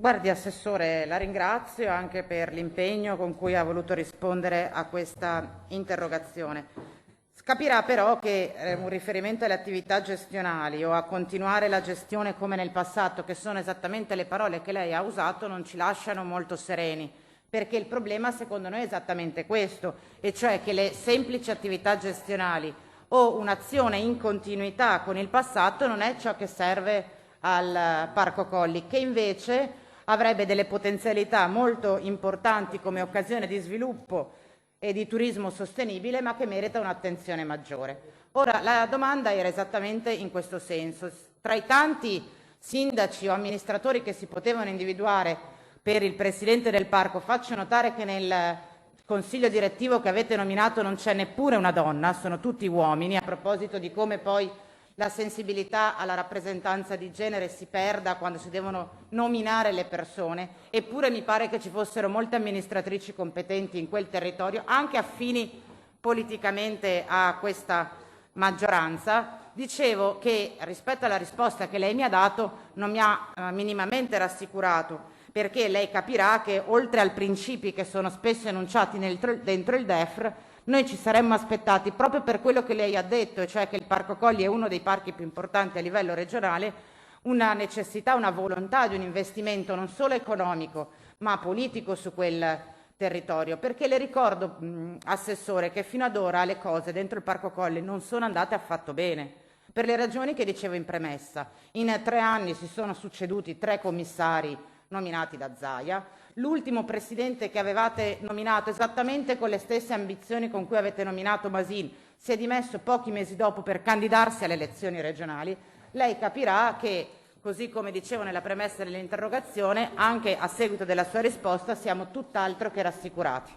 Guardi, Assessore, la ringrazio anche per l'impegno con cui ha voluto rispondere a questa interrogazione. Capirà però che un riferimento alle attività gestionali o a continuare la gestione come nel passato, che sono esattamente le parole che lei ha usato, non ci lasciano molto sereni, perché il problema secondo noi è esattamente questo, e cioè che le semplici attività gestionali o un'azione in continuità con il passato non è ciò che serve al Parco Colli, che invece avrebbe delle potenzialità molto importanti come occasione di sviluppo e di turismo sostenibile, ma che merita un'attenzione maggiore. Ora, la domanda era esattamente in questo senso. Tra i tanti sindaci o amministratori che si potevano individuare per il Presidente del Parco, faccio notare che nel consiglio direttivo che avete nominato non c'è neppure una donna, sono tutti uomini, a proposito di come poi la sensibilità alla rappresentanza di genere si perda quando si devono nominare le persone, eppure mi pare che ci fossero molte amministratrici competenti in quel territorio, anche affini politicamente a questa maggioranza. Dicevo che rispetto alla risposta che lei mi ha dato non mi ha minimamente rassicurato, perché lei capirà che oltre ai principi che sono spesso enunciati dentro il DEFR, noi ci saremmo aspettati, proprio per quello che lei ha detto, e cioè che il Parco Colli è uno dei parchi più importanti a livello regionale, una necessità, una volontà di un investimento non solo economico, ma politico su quel territorio. Perché le ricordo, Assessore, che fino ad ora le cose dentro il Parco Colli non sono andate affatto bene, per le ragioni che dicevo in premessa. In 3 anni si sono succeduti 3 commissari nominati da Zaia, l'ultimo presidente che avevate nominato esattamente con le stesse ambizioni con cui avete nominato Masin si è dimesso pochi mesi dopo per candidarsi alle elezioni regionali. Lei capirà che, così come dicevo nella premessa dell'interrogazione, anche a seguito della sua risposta siamo tutt'altro che rassicurati.